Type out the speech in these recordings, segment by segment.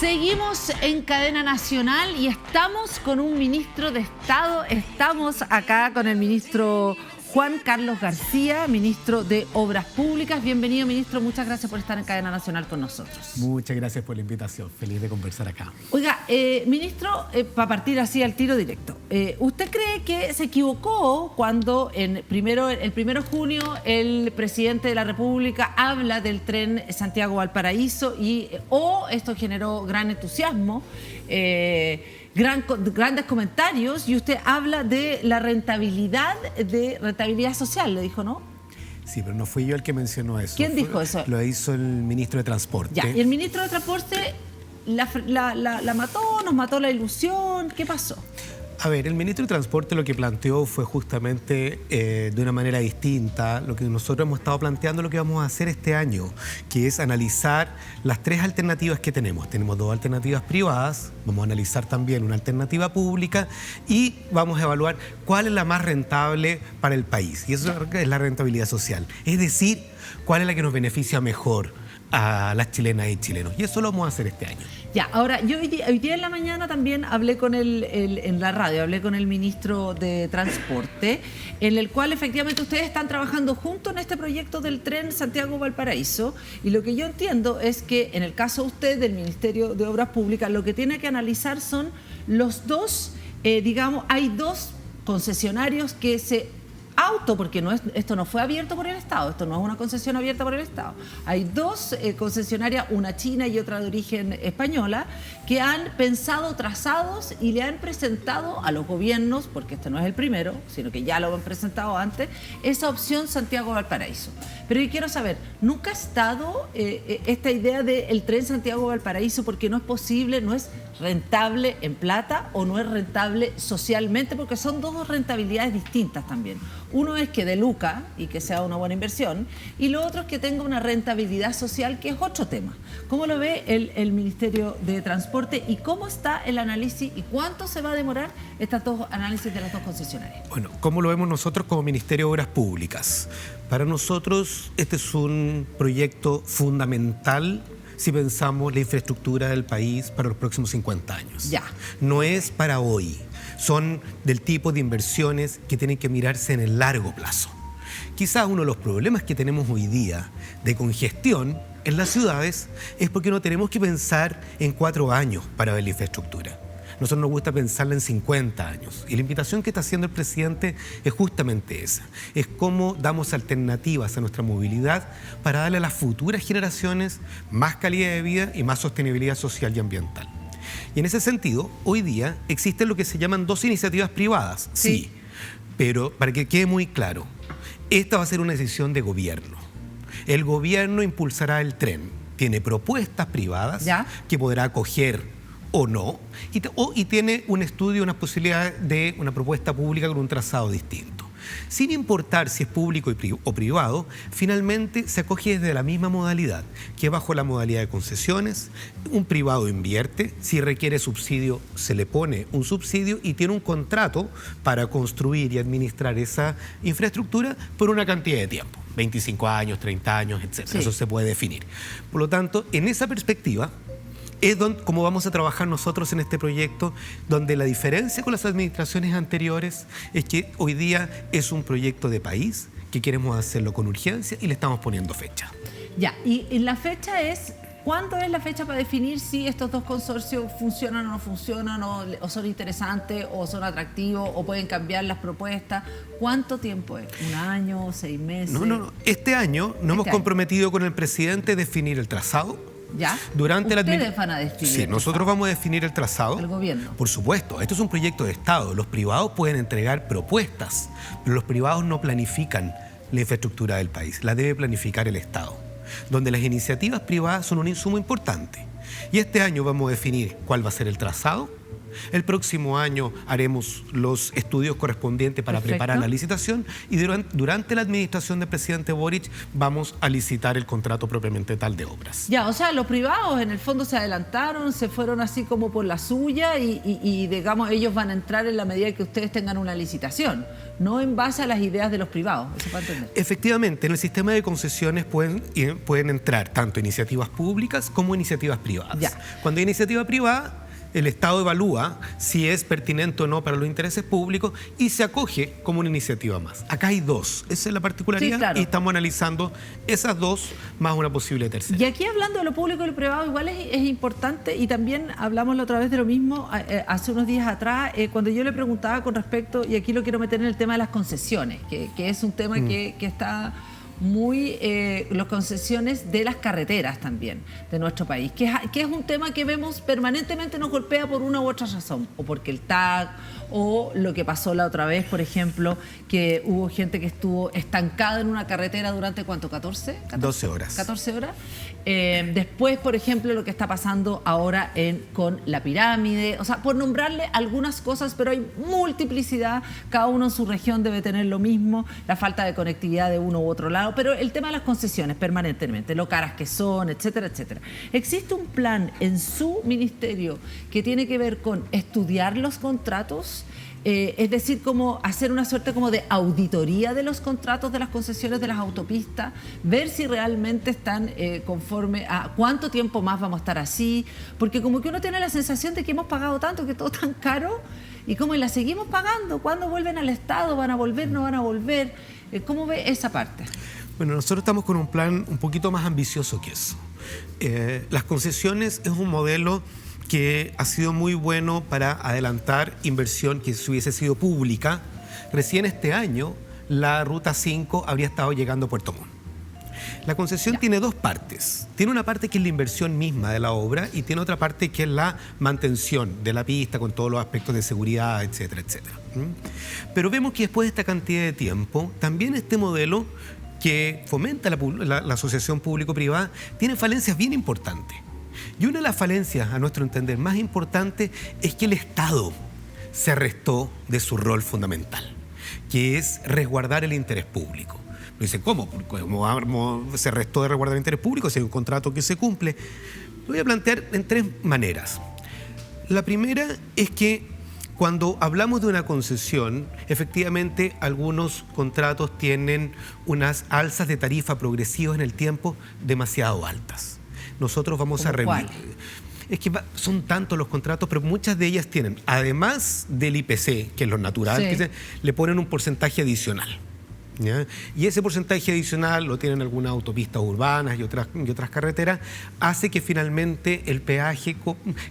Seguimos en cadena nacional y estamos con un ministro de Estado. Estamos acá con el ministro Juan Carlos García, ministro de Obras Públicas. Bienvenido, ministro. Muchas gracias por estar en cadena nacional con nosotros. Muchas gracias por la invitación. Feliz de conversar acá. Oiga, ministro, para partir así al tiro directo, ¿usted cree que se equivocó cuando el 1 de junio el presidente de la República habla del tren Santiago-Valparaíso o esto generó gran entusiasmo, grandes comentarios, y usted habla de la rentabilidad social, le dijo, ¿no? Sí, pero no fui yo el que mencionó eso. ¿Quién dijo eso? Lo hizo el ministro de Transporte. Ya, y el ministro de Transporte nos mató la ilusión. ¿Qué pasó? A ver, el ministro de Transporte lo que planteó fue justamente de una manera distinta lo que nosotros hemos estado planteando, lo que vamos a hacer este año, que es analizar las tres alternativas que tenemos. Tenemos dos alternativas privadas, vamos a analizar también una alternativa pública y vamos a evaluar cuál es la más rentable para el país. Y eso es la rentabilidad social, es decir, cuál es la que nos beneficia mejor a las chilenas y chilenos. Y eso lo vamos a hacer este año. Ya, ahora, yo hoy día en la mañana también hablé con en la radio, hablé con el ministro de Transporte, en el cual efectivamente ustedes están trabajando juntos en este proyecto del tren Santiago-Valparaíso, y lo que yo entiendo es que en el caso de usted, del Ministerio de Obras Públicas, lo que tiene que analizar son los dos, hay dos concesionarios que porque esto no fue abierto por el Estado, esto no es una concesión abierta por el Estado. Hay dos concesionarias, una china y otra de origen española, que han pensado trazados y le han presentado a los gobiernos, porque este no es el primero, sino que ya lo han presentado antes, esa opción Santiago-Valparaíso. Pero yo quiero saber, ¿nunca ha estado esta idea del tren Santiago-Valparaíso porque no es posible, no es rentable en plata o no es rentable socialmente? Porque son dos rentabilidades distintas también. Uno es que dé lucas y que sea una buena inversión, y lo otro es que tenga una rentabilidad social, que es otro tema. ¿Cómo lo ve el Ministerio de Transporte y cómo está el análisis y cuánto se va a demorar estos dos análisis de las dos concesionarias? Bueno, ¿cómo lo vemos nosotros como Ministerio de Obras Públicas? Para nosotros este es un proyecto fundamental si pensamos la infraestructura del país para los próximos 50 años. Ya. No es para hoy. Son del tipo de inversiones que tienen que mirarse en el largo plazo. Quizás uno de los problemas que tenemos hoy día de congestión en las ciudades es porque no tenemos que pensar en 4 años para ver la infraestructura. Nosotros nos gusta pensarla en 50 años. Y la invitación que está haciendo el presidente es justamente esa. Es cómo damos alternativas a nuestra movilidad para darle a las futuras generaciones más calidad de vida y más sostenibilidad social y ambiental. Y en ese sentido, hoy día existen lo que se llaman dos iniciativas privadas. Sí, pero para que quede muy claro, esta va a ser una decisión de gobierno. El gobierno impulsará el tren. Tiene propuestas privadas que podrá acoger o no, y tiene un estudio, una posibilidad de una propuesta pública con un trazado distinto. Sin importar si es público o privado, finalmente se acoge desde la misma modalidad, que bajo la modalidad de concesiones, un privado invierte, si requiere subsidio se le pone un subsidio y tiene un contrato para construir y administrar esa infraestructura por una cantidad de tiempo, 25 años, 30 años, etc. Sí. Eso se puede definir. Por lo tanto, en esa perspectiva, es como vamos a trabajar nosotros en este proyecto, donde la diferencia con las administraciones anteriores es que hoy día es un proyecto de país, que queremos hacerlo con urgencia y le estamos poniendo fecha. Ya, y la fecha es, ¿cuándo es la fecha para definir si estos dos consorcios funcionan o no funcionan, o son interesantes, o son atractivos, o pueden cambiar las propuestas? ¿Cuánto tiempo es? ¿Un año, 6 meses? No. Este año nos hemos comprometido con el presidente a definir el trazado. ¿Ya? ¿Ustedes van a definir? Sí, nosotros vamos a definir el trazado. ¿El gobierno? Por supuesto, esto es un proyecto de Estado. Los privados pueden entregar propuestas, pero los privados no planifican la infraestructura del país. La debe planificar el Estado, donde las iniciativas privadas son un insumo importante. Y este año vamos a definir cuál va a ser el trazado, El próximo año haremos los estudios correspondientes para Perfecto. preparar la licitación y durante la administración del presidente Boric vamos a licitar el contrato propiamente tal de obras. Ya, o sea, los privados en el fondo se adelantaron, se fueron así como por la suya y digamos, ellos van a entrar en la medida que ustedes tengan una licitación, no en base a las ideas de los privados, eso para entender. Efectivamente, en el sistema de concesiones pueden entrar tanto iniciativas públicas como iniciativas privadas. Ya. Cuando hay iniciativa privada, el Estado evalúa si es pertinente o no para los intereses públicos y se acoge como una iniciativa más. Acá hay dos, esa es la particularidad, Sí, claro. y estamos analizando esas dos más una posible tercera. Y aquí hablando de lo público y lo privado, igual es importante, y también hablamos la otra vez de lo mismo hace unos días atrás, cuando yo le preguntaba con respecto, y aquí lo quiero meter en el tema de las concesiones, que es un tema que está muy, las concesiones de las carreteras también de nuestro país, que es un tema que vemos permanentemente nos golpea por una u otra razón, o porque el TAC, o lo que pasó la otra vez, por ejemplo, que hubo gente que estuvo estancada en una carretera durante, ¿cuánto? ¿14? 12 horas. 14 horas. Después, por ejemplo, lo que está pasando ahora con la pirámide, o sea, por nombrarle algunas cosas, pero hay multiplicidad, cada uno en su región debe tener lo mismo, la falta de conectividad de uno u otro lado, pero el tema de las concesiones permanentemente, lo caras que son, etcétera, etcétera. ¿Existe un plan en su ministerio que tiene que ver con estudiar los contratos? Es decir, como hacer una suerte como de auditoría de los contratos de las concesiones de las autopistas, ver si realmente están conforme a cuánto tiempo más vamos a estar así, porque como que uno tiene la sensación de que hemos pagado tanto, que todo es tan caro, y como la seguimos pagando. ¿Cuándo vuelven al Estado? ¿Van a volver? ¿No van a volver? ¿Cómo ve esa parte? Bueno, nosotros estamos con un plan un poquito más ambicioso que eso. Las concesiones es un modelo que ha sido muy bueno para adelantar inversión que si hubiese sido pública. Recién este año la Ruta 5 habría estado llegando a Puerto Montt. La concesión tiene dos partes. Tiene una parte que es la inversión misma de la obra y tiene otra parte que es la mantención de la pista con todos los aspectos de seguridad, etcétera, etcétera. Pero vemos que después de esta cantidad de tiempo, también este modelo que fomenta la asociación público-privada tiene falencias bien importantes. Y una de las falencias, a nuestro entender, más importante es que el Estado se restó de su rol fundamental, que es resguardar el interés público. Me dicen, ¿cómo? ¿Cómo se restó de resguardar el interés público si hay un contrato que se cumple? Lo voy a plantear en tres maneras. La primera es que cuando hablamos de una concesión, efectivamente algunos contratos tienen unas alzas de tarifa progresivas en el tiempo demasiado altas. Nosotros vamos a revisar. Es que son tantos los contratos, pero muchas de ellas tienen, además del IPC, que es lo natural, Sí. que le ponen un porcentaje adicional. ¿Ya? Y ese porcentaje adicional lo tienen algunas autopistas urbanas y otras carreteras, hace que finalmente el peaje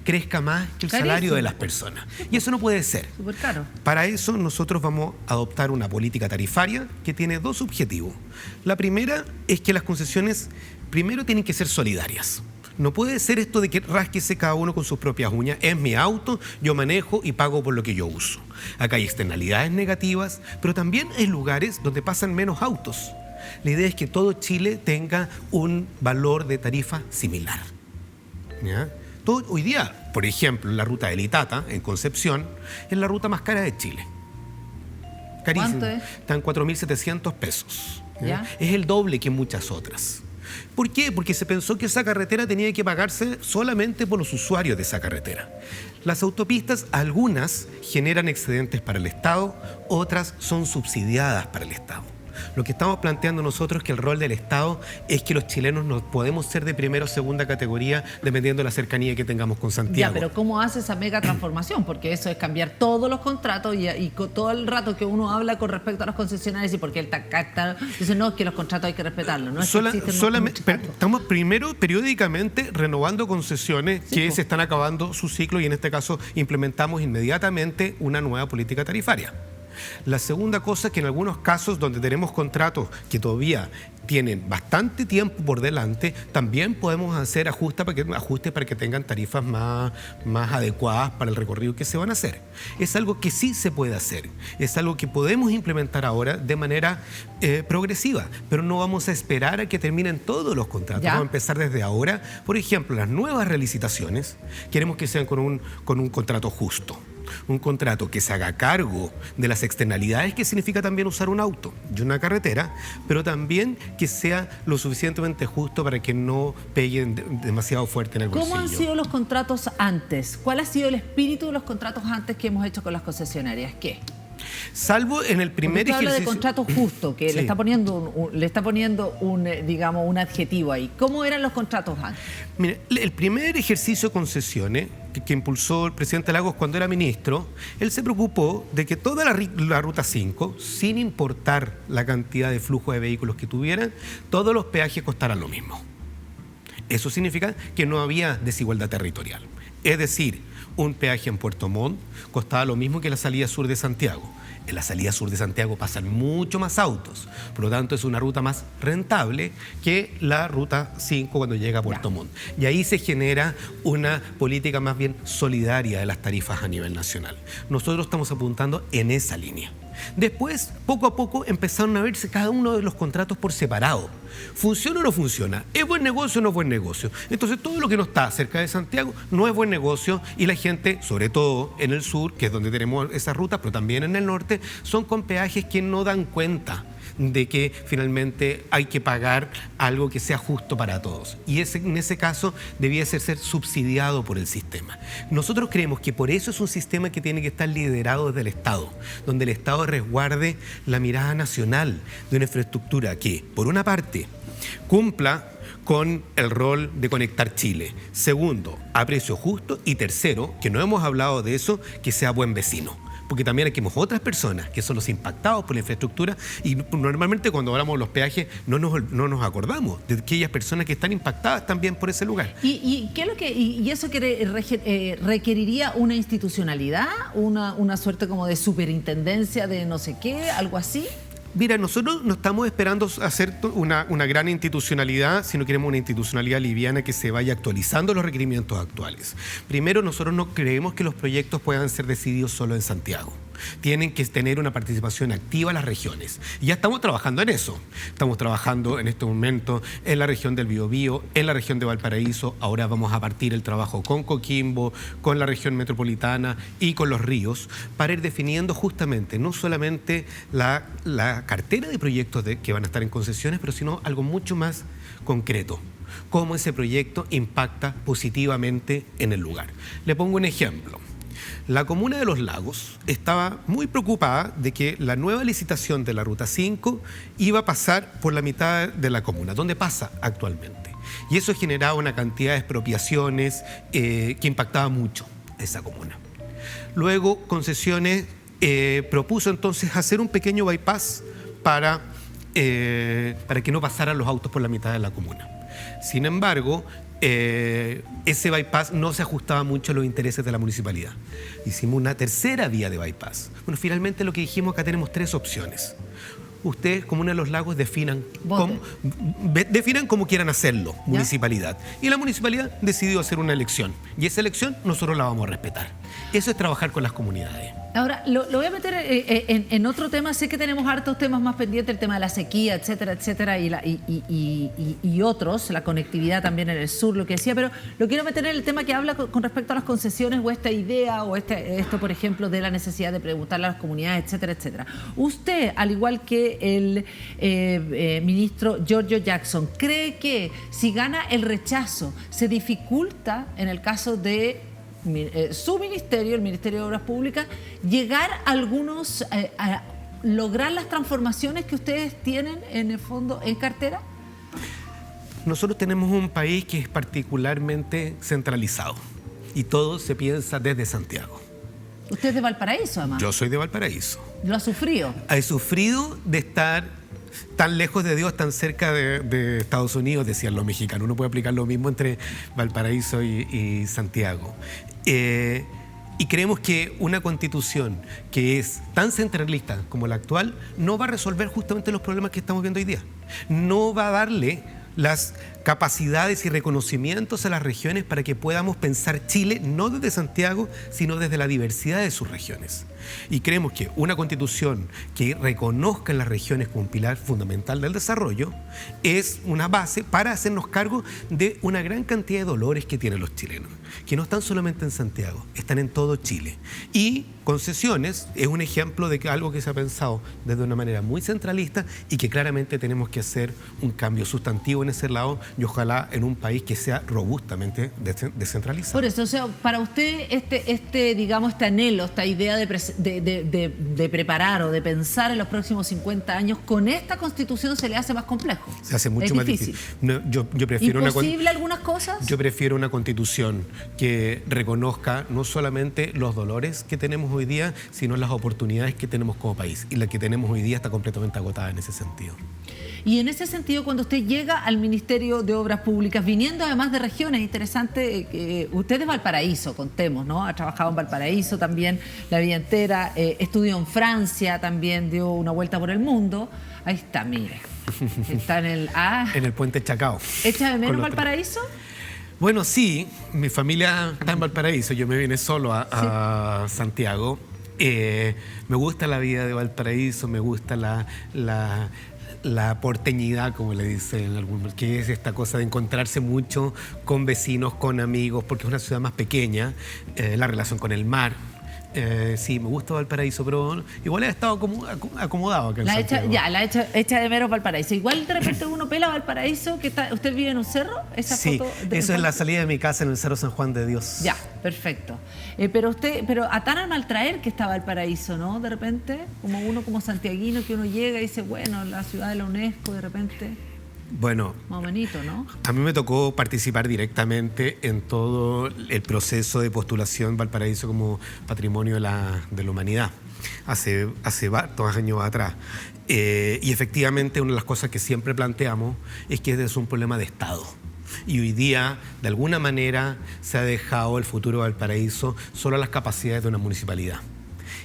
crezca más que el salario de las personas. Y eso no puede ser. Súper caro. Para eso nosotros vamos a adoptar una política tarifaria que tiene dos objetivos. La primera es que las concesiones primero tienen que ser solidarias. No puede ser esto de que rásquese cada uno con sus propias uñas. Es mi auto, yo manejo y pago por lo que yo uso. Acá hay externalidades negativas, pero también hay lugares donde pasan menos autos. La idea es que todo Chile tenga un valor de tarifa similar. ¿Ya? Hoy día, por ejemplo, la ruta de Litata, en Concepción, es la ruta más cara de Chile. Carísima. ¿Cuánto es? Está en 4.700 pesos. ¿Ya? ¿Ya? Es el doble que muchas otras. ¿Por qué? Porque se pensó que esa carretera tenía que pagarse solamente por los usuarios de esa carretera. Las autopistas, algunas generan excedentes para el Estado, otras son subsidiadas para el Estado. Lo que estamos planteando nosotros es que el rol del Estado es que los chilenos no podemos ser de primera o segunda categoría dependiendo de la cercanía que tengamos con Santiago. Ya, pero ¿cómo hace esa mega transformación? Porque eso es cambiar todos los contratos y todo el rato que uno habla con respecto a los concesionarios y porque el TAC dice, no, es que los contratos hay que respetarlos. No es que existen solamente, muchos contratos. estamos primero periódicamente renovando concesiones que po. se están acabando su ciclo y en este caso implementamos inmediatamente una nueva política tarifaria. La segunda cosa es que en algunos casos donde tenemos contratos que todavía tienen bastante tiempo por delante, también podemos hacer ajustes para que tengan tarifas más adecuadas para el recorrido que se van a hacer. Es algo que sí se puede hacer, es algo que podemos implementar ahora de manera progresiva, pero no vamos a esperar a que terminen todos los contratos. ¿Ya? Vamos a empezar desde ahora. Por ejemplo, las nuevas relicitaciones queremos que sean con un contrato justo. Un contrato que se haga cargo de las externalidades que significa también usar un auto y una carretera, pero también que sea lo suficientemente justo para que no peguen demasiado fuerte en el bolsillo. ¿Cómo han sido los contratos antes? ¿Cuál ha sido el espíritu de los contratos antes que hemos hecho con las concesionarias? ¿Qué? Salvo en el primer Porque usted habla de ejercicio... contrato justo, que Sí. le está poniendo digamos, un adjetivo ahí. ¿Cómo eran los contratos antes? Mire, el primer ejercicio de concesiones que impulsó el presidente Lagos cuando era ministro, él se preocupó de que toda la Ruta 5, sin importar la cantidad de flujo de vehículos que tuvieran, todos los peajes costaran lo mismo. Eso significa que no había desigualdad territorial. Es decir, un peaje en Puerto Montt costaba lo mismo que la salida sur de Santiago. En la salida sur de Santiago pasan mucho más autos, por lo tanto es una ruta más rentable que la Ruta 5 cuando llega a Puerto Montt. Y ahí se genera una política más bien solidaria de las tarifas a nivel nacional. Nosotros estamos apuntando en esa línea. Después, poco a poco, empezaron a verse cada uno de los contratos por separado. ¿Funciona o no funciona? ¿Es buen negocio o no es buen negocio? Entonces, todo lo que no está cerca de Santiago no es buen negocio y la gente, sobre todo en el sur, que es donde tenemos esas rutas, pero también en el norte, son con peajes que no dan cuenta de que finalmente hay que pagar algo que sea justo para todos. Y en ese caso debía ser subsidiado por el sistema. Nosotros creemos que por eso es un sistema que tiene que estar liderado desde el Estado, donde el Estado resguarde la mirada nacional de una infraestructura que, por una parte, cumpla con el rol de conectar Chile. Segundo, a precio justo. Y tercero, que no hemos hablado de eso, que sea buen vecino. Porque también hay otras personas que son los impactados por la infraestructura y normalmente cuando hablamos de los peajes no nos acordamos de aquellas personas que están impactadas también por ese lugar. ¿Y qué es lo y eso que requeriría una institucionalidad, una suerte como de superintendencia de no sé qué, algo así? Mira, nosotros no estamos esperando hacer una gran institucionalidad, sino queremos una institucionalidad liviana que se vaya actualizando los requerimientos actuales. Primero, nosotros no creemos que los proyectos puedan ser decididos solo en Santiago. Tienen que tener una participación activa en las regiones. Y ya estamos trabajando en eso. Estamos trabajando en este momento en la región del Biobío, en la región de Valparaíso. Ahora vamos a partir el trabajo con Coquimbo, con la región metropolitana y con los ríos, para ir definiendo justamente no solamente la cartera de proyectos que van a estar en concesiones, pero sino algo mucho más concreto. Cómo ese proyecto impacta positivamente en el lugar. Le pongo un ejemplo. La comuna de Los Lagos estaba muy preocupada de que la nueva licitación de la Ruta 5 iba a pasar por la mitad de la comuna, donde pasa actualmente. Y eso generaba una cantidad de expropiaciones que impactaba mucho a esa comuna. Luego, Concesiones propuso entonces hacer un pequeño bypass para que no pasaran los autos por la mitad de la comuna. Sin embargo, ese bypass no se ajustaba mucho a los intereses de la municipalidad. Hicimos una tercera vía de bypass. Bueno, finalmente lo que dijimos, acá tenemos tres opciones. Ustedes, Comuna de Los Lagos, definan cómo quieran hacerlo, municipalidad. Y la municipalidad decidió hacer una elección. Y esa elección nosotros la vamos a respetar. Eso es trabajar con las comunidades. Ahora, lo voy a meter en otro tema. Sé que tenemos hartos temas más pendientes, el tema de la sequía, etcétera, etcétera, y otros, la conectividad también en el sur, lo que decía, pero lo quiero meter en el tema que habla con respecto a las concesiones o esta idea o esto, por ejemplo, de la necesidad de preguntarle a las comunidades, etcétera, etcétera. Usted, al igual que el ministro Giorgio Jackson, ¿cree que si gana el rechazo se dificulta, en el caso de su ministerio, el Ministerio de Obras Públicas, llegar a lograr las transformaciones que ustedes tienen en el fondo en cartera? Nosotros tenemos un país que es particularmente centralizado y todo se piensa desde Santiago. Usted es de Valparaíso, además. Yo soy de Valparaíso. ¿Lo ha sufrido? He sufrido de estar tan lejos de Dios, tan cerca de Estados Unidos, decían los mexicanos. Uno puede aplicar lo mismo entre Valparaíso y Santiago. Y creemos que una constitución que es tan centralista como la actual no va a resolver justamente los problemas que estamos viendo hoy día. No va a darle las capacidades y reconocimientos a las regiones para que podamos pensar Chile no desde Santiago, sino desde la diversidad de sus regiones. Y creemos que una constitución que reconozca las regiones como un pilar fundamental del desarrollo es una base para hacernos cargo de una gran cantidad de dolores que tienen los chilenos, que no están solamente en Santiago, están en todo Chile. Y concesiones es un ejemplo de que algo que se ha pensado desde una manera muy centralista y que claramente tenemos que hacer un cambio sustantivo en ese lado y ojalá en un país que sea robustamente descentralizado. Por eso, o sea, para usted digamos, este anhelo, esta idea de preparar o de pensar en los próximos 50 años, con esta Constitución se le hace más complejo. Se hace mucho más difícil. No, yo prefiero ¿Imposible algunas cosas? Yo prefiero una Constitución que reconozca no solamente los dolores que tenemos hoy día, sino las oportunidades que tenemos como país. Y la que tenemos hoy día está completamente agotada en ese sentido. Y en ese sentido, cuando usted llega al Ministerio de Obras Públicas, viniendo además de regiones, interesante, que usted es Valparaíso, contemos, ¿no? Ha trabajado en Valparaíso también la vida entera, estudió en Francia, también dio una vuelta por el mundo. Ahí está, mire. Está en el... en el puente Chacao. ¿Echa de menos Valparaíso? Bueno, sí, mi familia está en Valparaíso, yo me vine solo a Santiago. Me gusta la vida de Valparaíso, me gusta la porteñidad, como le dicen algunos, que es esta cosa de encontrarse mucho con vecinos, con amigos, porque es una ciudad más pequeña, la relación con el mar. Sí, me gusta Valparaíso, pero igual he estado acomodado acá en Santiago. La echa de menos Valparaíso. Igual de repente uno pela Valparaíso, que ¿usted vive en un cerro? Sí, eso es la salida de mi casa en el Cerro San Juan de Dios. Ya, perfecto. Pero a tan al maltraer que está Valparaíso, ¿no? De repente, como uno como santiaguino, que uno llega y dice, bueno, la ciudad de la UNESCO, de repente... Bueno, más o menos, ¿no? A mí me tocó participar directamente en todo el proceso de postulación Valparaíso como Patrimonio de la Humanidad, hace varios años atrás. Y efectivamente una de las cosas que siempre planteamos es que es un problema de Estado. Y hoy día, de alguna manera, se ha dejado el futuro de Valparaíso solo a las capacidades de una municipalidad.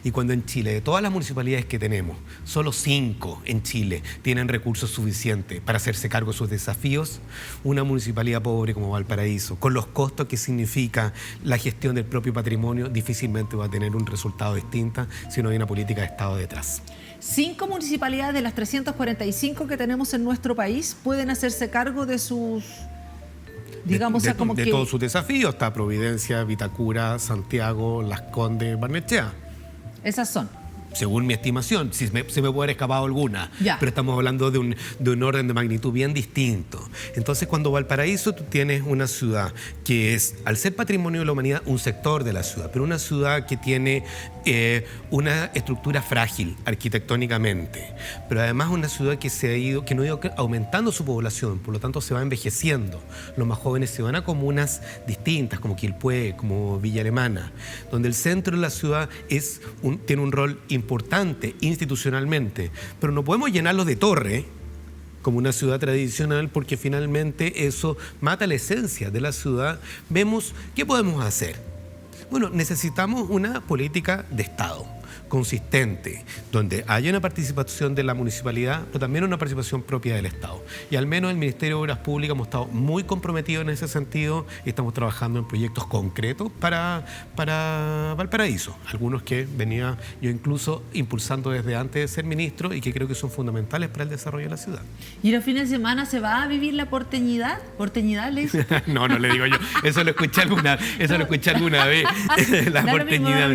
Y cuando en Chile, de todas las municipalidades que tenemos, solo 5 en Chile tienen recursos suficientes para hacerse cargo de sus desafíos, una municipalidad pobre como Valparaíso, con los costos que significa la gestión del propio patrimonio, difícilmente va a tener un resultado distinto si no hay una política de Estado detrás. 5 municipalidades de las 345 que tenemos en nuestro país pueden hacerse cargo de sus... digamos, de todos sus desafíos. Está Providencia, Vitacura, Santiago, Las Condes, Barnechea. Esas son. Según mi estimación, se me puede haber escapado alguna, pero estamos hablando de un orden de magnitud bien distinto. Entonces, cuando Valparaíso tú tienes una ciudad que es, al ser patrimonio de la humanidad, un sector de la ciudad, pero una ciudad que tiene una estructura frágil arquitectónicamente, pero además una ciudad que no ha ido aumentando su población, por lo tanto se va envejeciendo. Los más jóvenes se van a distintas, como Quilpué, como Villa Alemana, donde el centro de la ciudad tiene un rol importante institucionalmente, pero no podemos llenarlo de torre como una ciudad tradicional, porque finalmente eso mata la esencia de la ciudad. Vemos, ¿qué podemos hacer? Bueno, necesitamos una política de Estado consistente, donde haya una participación de la municipalidad, pero también una participación propia del Estado. Y al menos el Ministerio de Obras Públicas hemos estado muy comprometidos en ese sentido y estamos trabajando en proyectos concretos para Valparaíso. Algunos que venía yo incluso impulsando desde antes de ser ministro y que creo que son fundamentales para el desarrollo de la ciudad. ¿Y los fines de semana se va a vivir la porteñidad? ¿Porteñidad le dice? No le digo yo. Eso lo escuché alguna vez. La porteñidad.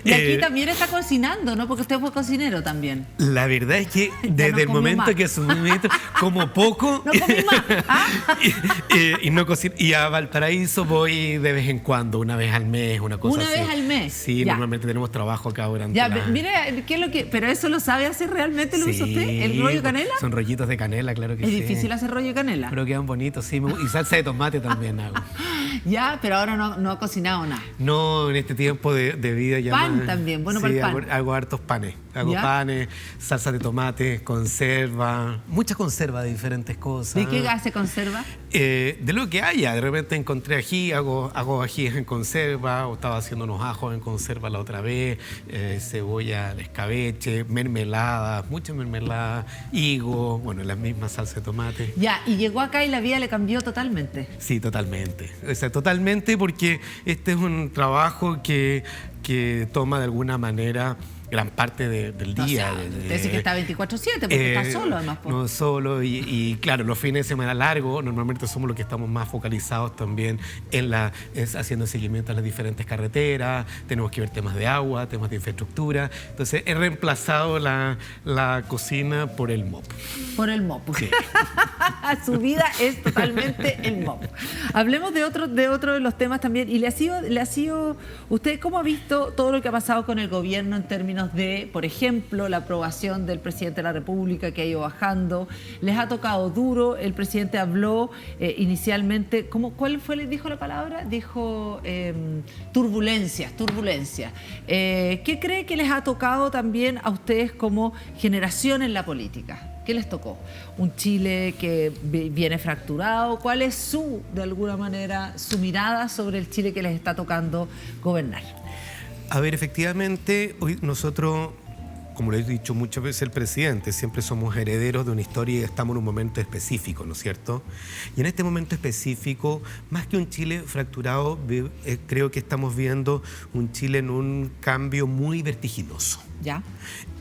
Y aquí también está cocinando, ¿no? Porque usted fue cocinero también. La verdad es que desde el momento que asumí ministro, como poco. No comí más. Y a Valparaíso voy de vez en cuando, una vez al mes, una cosa así. ¿Una vez al mes? Sí, ya. Normalmente tenemos trabajo acá durante mire, ¿qué es lo que...? ¿Pero eso lo sabe hacer realmente? ¿Lo usa usted? ¿El rollo de canela? Son rollitos de canela, claro que sí. ¿Es difícil hacer rollo de canela? Pero quedan bonitos, sí. Y salsa de tomate también hago. Ya, pero ahora no ha cocinado nada. No, en este tiempo de vida ya Pan también, bueno, sí, para el pan. Hago hartos panes. Hago ¿Ya? panes, salsa de tomate, conserva, mucha conserva de diferentes cosas. ¿De qué gas se conserva? De lo que haya. De repente encontré ají, hago ajíes en conserva, o estaba haciendo unos ajos en conserva la otra vez, cebolla de escabeche, mermelada, mucha mermelada, higo, bueno, la misma salsa de tomate. Ya, y llegó acá y la vida le cambió totalmente. Sí, totalmente. O sea, totalmente, porque este es un trabajo que toma de alguna manera gran parte del O día. sea, usted dice que está 24/7 porque está solo además. No solo, y claro, los fines de semana largos normalmente somos los que estamos más focalizados también haciendo seguimiento a las diferentes carreteras, tenemos que ver temas de agua, temas de infraestructura. Entonces he reemplazado la cocina por el mop. Por el MOP. Sí. Su vida es totalmente el MOP. Hablemos de otro de los temas también. Y le ha sido, ¿usted cómo ha visto todo lo que ha pasado con el gobierno en términos de, por ejemplo, la aprobación del presidente de la República que ha ido bajando? ¿Les ha tocado duro? El presidente habló inicialmente, ¿cuál fue? ¿Dijo la palabra? Dijo turbulencias. ¿Qué cree que les ha tocado también a ustedes como generación en la política? ¿Qué les tocó? ¿Un Chile que viene fracturado? ¿Cuál es de alguna manera, su mirada sobre el Chile que les está tocando gobernar? A ver, efectivamente, hoy nosotros, como lo he dicho muchas veces el presidente, siempre somos herederos de una historia y estamos en un momento específico, ¿no es cierto? Y en este momento específico, más que un Chile fracturado, creo que estamos viendo un Chile en un cambio muy vertiginoso. ¿Ya?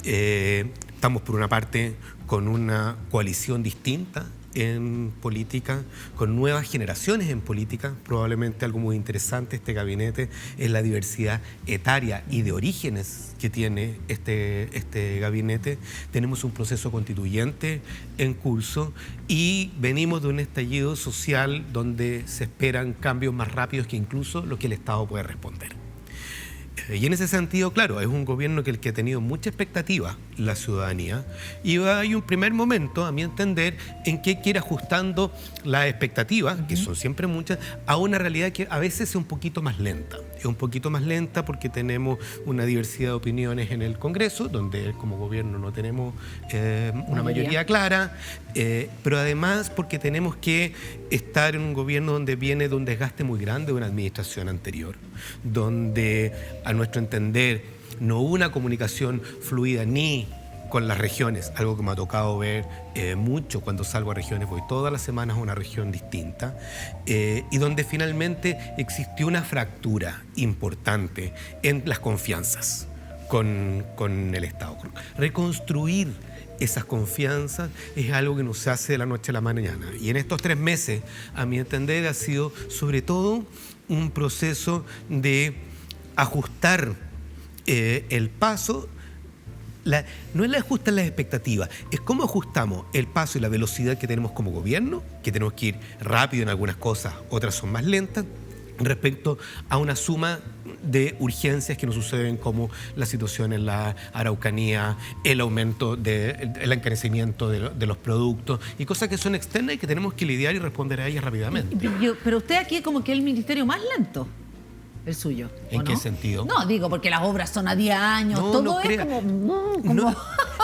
Estamos, por una parte, con una coalición distinta en política, con nuevas generaciones en política. Probablemente algo muy interesante este gabinete es la diversidad etaria y de orígenes que tiene este gabinete. Tenemos un proceso constituyente en curso y venimos de un estallido social donde se esperan cambios más rápidos que incluso lo que el Estado puede responder. Y en ese sentido, claro, es un gobierno que ha tenido mucha expectativa la ciudadanía, y hay un primer momento, a mi entender, en que hay que ir ajustando las expectativas, que son siempre muchas, a una realidad que a veces es un poquito más lenta. Es un poquito más lenta porque tenemos una diversidad de opiniones en el Congreso, donde como gobierno no tenemos una mayoría clara, pero además porque tenemos que estar en un gobierno donde viene de un desgaste muy grande de una administración anterior, donde a nuestro entender no hubo una comunicación fluida ni con las regiones, algo que me ha tocado ver mucho cuando salgo a regiones, voy todas las semanas a una región distinta, y donde finalmente existió una fractura importante en las confianzas con el Estado. Reconstruir esas confianzas es algo que no se hace de la noche a la mañana, y en estos 3 meses, a mi entender, ha sido sobre todo un proceso de ajustar el paso. No es la ajuste en las expectativas, es cómo ajustamos el paso y la velocidad que tenemos como gobierno, que tenemos que ir rápido en algunas cosas, otras son más lentas, respecto a una suma de urgencias que nos suceden, como la situación en la Araucanía, el aumento, el encarecimiento de los productos y cosas que son externas y que tenemos que lidiar y responder a ellas rápidamente. Pero usted aquí como que es el ministerio más lento. El suyo. ¿En qué sentido? No, digo, porque las obras son a 10 años, no, todo no es como no,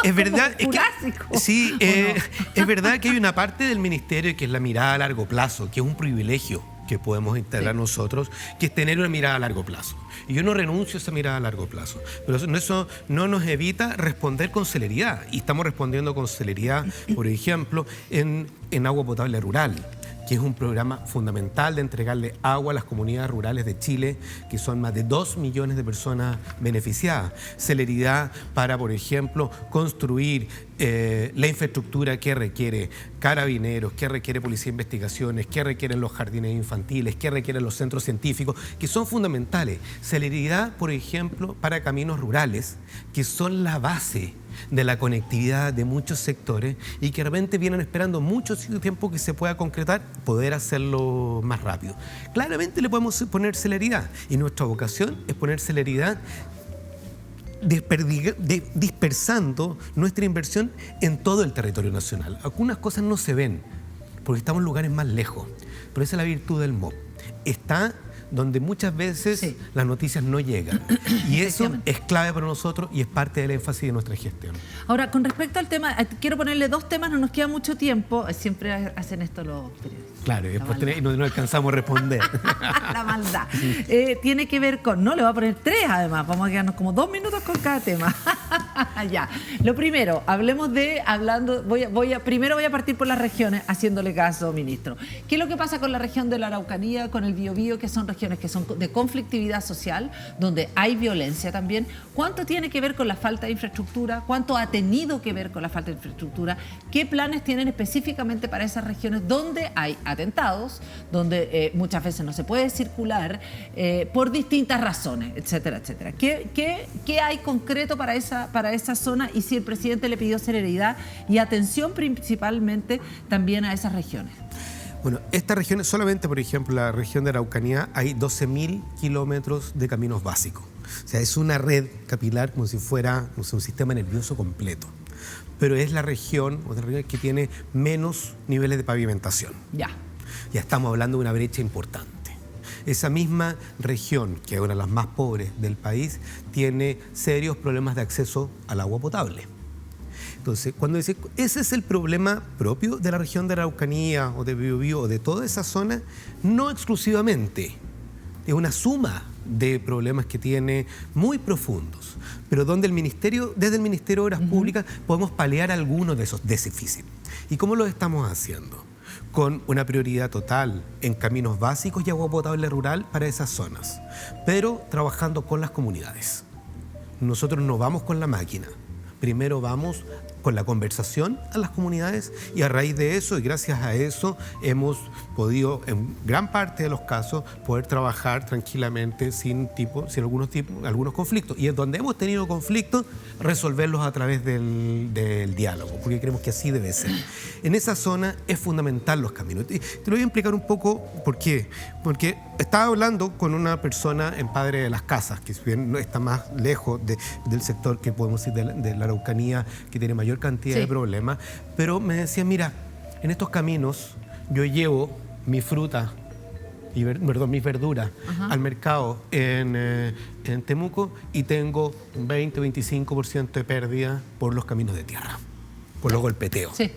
es verdad, como jurásico. Sí, es verdad que hay una parte del ministerio que es la mirada a largo plazo, que es un privilegio que podemos instalar nosotros, que es tener una mirada a largo plazo. Y yo no renuncio a esa mirada a largo plazo, pero eso no nos evita responder con celeridad, y estamos respondiendo con celeridad, por ejemplo, en agua potable rural, que es un programa fundamental de entregarle agua a las comunidades rurales de Chile, que son más de 2 millones de personas beneficiadas. Celeridad para, por ejemplo, construir la infraestructura que requiere Carabineros, que requiere Policía de Investigaciones, que requieren los jardines infantiles, que requieren los centros científicos, que son fundamentales. Celeridad, por ejemplo, para caminos rurales, que son la base de la conectividad de muchos sectores y que de repente vienen esperando mucho tiempo que se pueda concretar, poder hacerlo más rápido. Claramente le podemos poner celeridad, y nuestra vocación es poner celeridad dispersando nuestra inversión en todo el territorio nacional. Algunas cosas no se ven porque estamos en lugares más lejos, pero esa es la virtud del MOP. Está donde muchas veces Sí. las noticias no llegan. Y eso Efectivamente. es clave para nosotros y es parte del énfasis de nuestra gestión. Ahora, con respecto al tema, quiero ponerle dos temas, no nos queda mucho tiempo, siempre hacen esto los periodistas. Claro, y después maldad. no alcanzamos a responder. La maldad. Tiene que ver con, no, le voy a poner 3 además, vamos a quedarnos como 2 minutos con cada tema. Ya. Lo primero, primero voy a partir por las regiones, haciéndole caso, ministro. ¿Qué es lo que pasa con la región de la Araucanía, con el Biobío, que son regiones que son de conflictividad social, donde hay violencia también? ¿Cuánto tiene que ver con la falta de infraestructura? ¿Cuánto ha tenido que ver con la falta de infraestructura? ¿Qué planes tienen específicamente para esas regiones donde hay atentados, donde muchas veces no se puede circular por distintas razones, etcétera, etcétera? ¿Qué hay concreto para esa zona, y si el presidente le pidió celeridad y atención principalmente también a esas regiones? Bueno, estas regiones, solamente por ejemplo la región de Araucanía, hay 12.000 kilómetros de caminos básicos. O sea, es una red capilar como si fuera, no sé, un sistema nervioso completo. Pero es la región que tiene menos niveles de pavimentación. Ya estamos hablando de una brecha importante. Esa misma región, que es una de las más pobres del país, tiene serios problemas de acceso al agua potable. Entonces, cuando dice, ese es el problema propio de la región de Araucanía o de Biobío o de toda esa zona, no exclusivamente. Es una suma de problemas que tiene muy profundos, pero donde desde el Ministerio de Obras Públicas podemos paliar algunos de esos déficits. ¿Y cómo lo estamos haciendo? Con una prioridad total en caminos básicos y agua potable rural para esas zonas, pero trabajando con las comunidades. Nosotros no vamos con la máquina, primero vamos con la conversación a las comunidades, y a raíz de eso y gracias a eso hemos podido en gran parte de los casos poder trabajar tranquilamente sin algunos conflictos, y es donde hemos tenido conflictos resolverlos a través del diálogo, porque creemos que así debe ser. En esa zona es fundamental los caminos. Te lo voy a explicar un poco por qué. Porque estaba hablando con una persona en Padre de las Casas, que si bien no está más lejos del sector que podemos decir de la Araucanía, que tiene mayor cantidad de problemas, pero me decía, mira, en estos caminos yo llevo mi fruta, mis verduras al mercado en Temuco y tengo un 20-25% de pérdida por los caminos de tierra, por los golpeteos. Sí.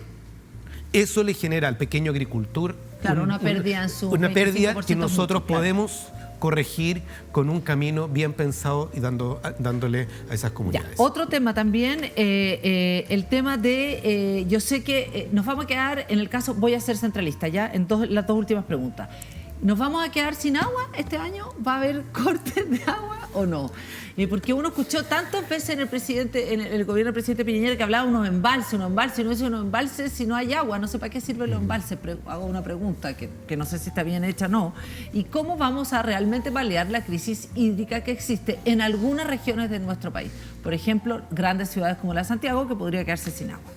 Eso le genera al pequeño agricultor una pérdida en su una pérdida que 25% nosotros mucho, claro. podemos corregir con un camino bien pensado y dándole a esas comunidades. Ya. Otro tema también, el tema de, yo sé que nos vamos a quedar, en el caso, voy a ser centralista ya, en las dos últimas preguntas. ¿Nos vamos a quedar sin agua este año? ¿Va a haber cortes de agua o no? Porque uno escuchó tantas veces en el gobierno del presidente Piñera que hablaba unos embalses, y no dice unos embalses si no hay agua. No sé para qué sirven los embalses, hago una pregunta que no sé si está bien hecha o no. ¿Y cómo vamos a realmente paliar la crisis hídrica que existe en algunas regiones de nuestro país? Por ejemplo, grandes ciudades como la de Santiago, que podría quedarse sin agua.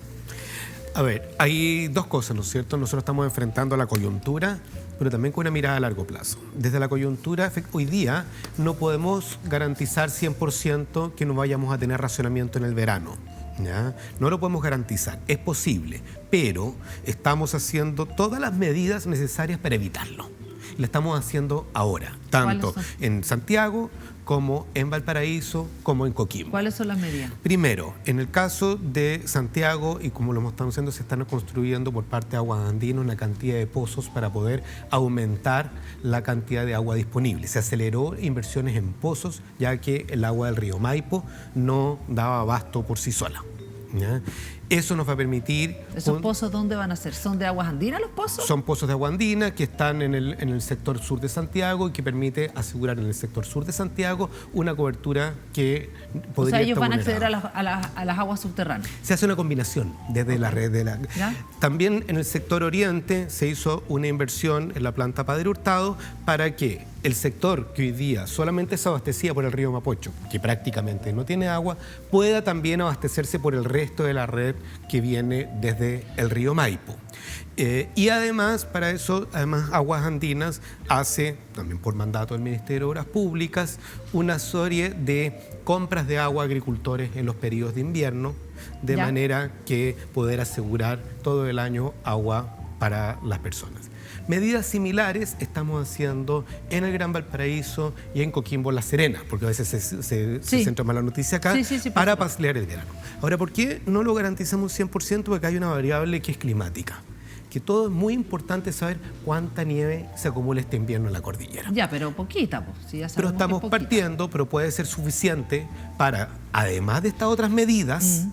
A ver, hay dos cosas, ¿no es cierto? Nosotros estamos enfrentando la coyuntura, pero también con una mirada a largo plazo. Desde la coyuntura, hoy día no podemos garantizar 100% que no vayamos a tener racionamiento en el verano, ¿ya? No lo podemos garantizar, es posible, pero estamos haciendo todas las medidas necesarias para evitarlo. Lo estamos haciendo ahora, tanto en Santiago como en Valparaíso, como en Coquimbo. ¿Cuáles son las medidas? Primero, en el caso de Santiago, y como lo estamos haciendo, se están construyendo por parte de Aguas Andinas una cantidad de pozos para poder aumentar la cantidad de agua disponible. Se aceleró inversiones en pozos, ya que el agua del río Maipo no daba abasto por sí sola, ¿ya? Eso nos va a permitir... ¿Esos pozos dónde van a ser? ¿Son de Aguas Andinas los pozos? Son pozos de agua andina que están en el sector sur de Santiago y que permite asegurar en el sector sur de Santiago una cobertura que podría... O sea, ellos estar van a acceder vulnerada. a las aguas subterráneas. Se hace una combinación desde la red de la... ¿Ya? También en el sector oriente se hizo una inversión en la planta Padre Hurtado para que el sector que hoy día solamente se abastecía por el río Mapocho, que prácticamente no tiene agua, pueda también abastecerse por el resto de la red que viene desde el río Maipo. Y además, para eso, Aguas Andinas hace, también por mandato del Ministerio de Obras Públicas, una serie de compras de agua a agricultores en los periodos de invierno, de manera que poder asegurar todo el año agua para las personas. Medidas similares estamos haciendo en el Gran Valparaíso y en Coquimbo, La Serena, porque a veces se centra más la noticia acá, para paliar el verano. Ahora, ¿por qué no lo garantizamos un 100%? Porque hay una variable que es climática. Que todo es muy importante saber cuánta nieve se acumula este invierno en la cordillera. Ya, pero poquita, pues. Si ya pero estamos partiendo, pero puede ser suficiente para, además de estas otras medidas,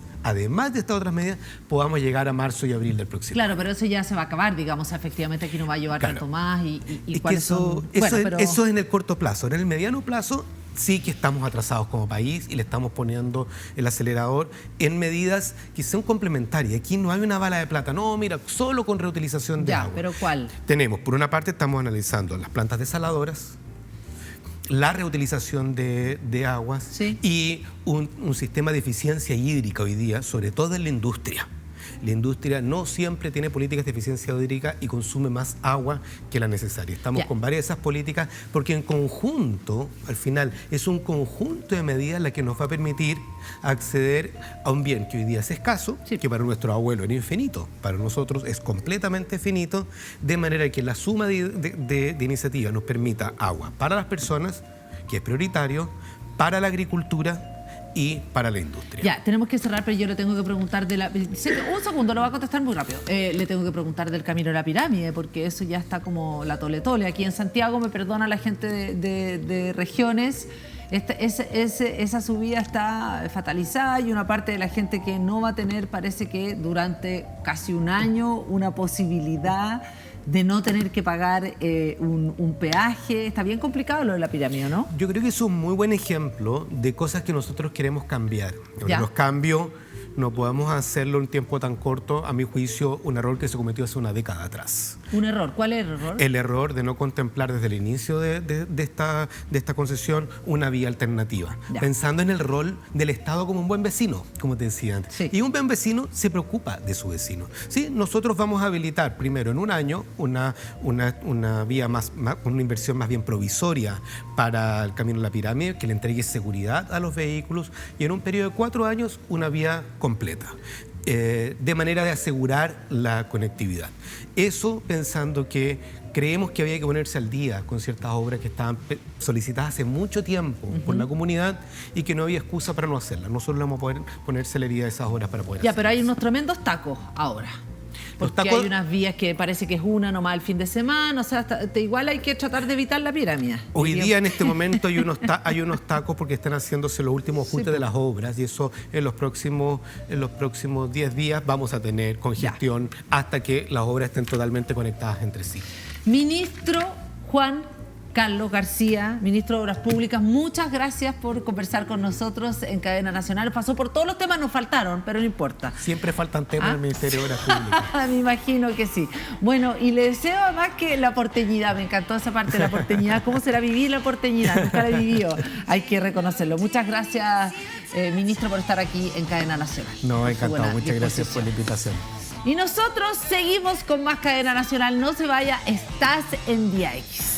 podamos llegar a marzo y abril del próximo año. Claro, pero eso ya se va a acabar, digamos, efectivamente aquí no va a llevar tanto más. Es que eso es en el corto plazo. En el mediano plazo sí que estamos atrasados como país y le estamos poniendo el acelerador en medidas que son complementarias. Aquí no hay una bala de plata, no, mira, solo con reutilización de agua. ¿Pero cuál? Tenemos, por una parte, estamos analizando las plantas desaladoras, la reutilización de aguas y un sistema de eficiencia hídrica hoy día, sobre todo en la industria. La industria no siempre tiene políticas de eficiencia hídrica y consume más agua que la necesaria. Estamos con varias de esas políticas porque en conjunto, al final, es un conjunto de medidas la que nos va a permitir acceder a un bien que hoy día es escaso, que para nuestro abuelo era infinito, para nosotros es completamente finito, de manera que la suma de iniciativas nos permita agua para las personas, que es prioritario, para la agricultura y para la industria. Ya, tenemos que cerrar, pero yo le tengo que preguntar de la... Un segundo, lo va a contestar muy rápido. Le tengo que preguntar del Camino de la Pirámide, porque eso ya está como la tole-tole. Aquí en Santiago, me perdona la gente de regiones, esa subida está fatalizada y una parte de la gente que no va a tener, parece que durante casi un año, una posibilidad de no tener que pagar un peaje. Está bien complicado lo de la pirámide, ¿no? Yo creo que es un muy buen ejemplo de cosas que nosotros queremos cambiar. Los cambios no podemos hacerlo en un tiempo tan corto. A mi juicio, un error que se cometió hace una década atrás. ¿Un error? ¿Cuál es el error? El error de no contemplar desde el inicio de esta concesión una vía alternativa. Pensando en el rol del Estado como un buen vecino, como te decía antes. Y un buen vecino se preocupa de su vecino. ¿Sí? Nosotros vamos a habilitar primero en un año una vía una inversión más bien provisoria para el Camino de la Pirámide, que le entregue seguridad a los vehículos, y en un periodo de 4 años una vía completa. De manera de asegurar la conectividad. Eso pensando que creemos que había que ponerse al día con ciertas obras que estaban solicitadas hace mucho tiempo por la comunidad y que no había excusa para no hacerlas. Nosotros le vamos a poder poner celeridad a esas obras para poder hacerlas. Pero hay unos tremendos tacos ahora. Porque hay unas vías que parece que es una nomás el fin de semana, o sea, igual hay que tratar de evitar la pirámide. Hoy día en este momento hay unos tacos porque están haciéndose los últimos ajustes de las obras y eso en los próximos 10 días vamos a tener congestión hasta que las obras estén totalmente conectadas entre sí. Ministro Juan Carlos García, ministro de Obras Públicas, muchas gracias por conversar con nosotros en Cadena Nacional. Pasó por todos los temas, nos faltaron, pero no importa. Siempre faltan temas en el Ministerio de Obras Públicas. Me imagino que sí. Bueno, y le deseo además que la porteñidad, me encantó esa parte de la porteñidad. ¿Cómo será vivir la porteñidad? Nunca la he vivido, hay que reconocerlo. Muchas gracias, ministro, por estar aquí en Cadena Nacional. No, encantado. Muchas gracias por la invitación. Y nosotros seguimos con más Cadena Nacional. No se vaya, estás en Día X.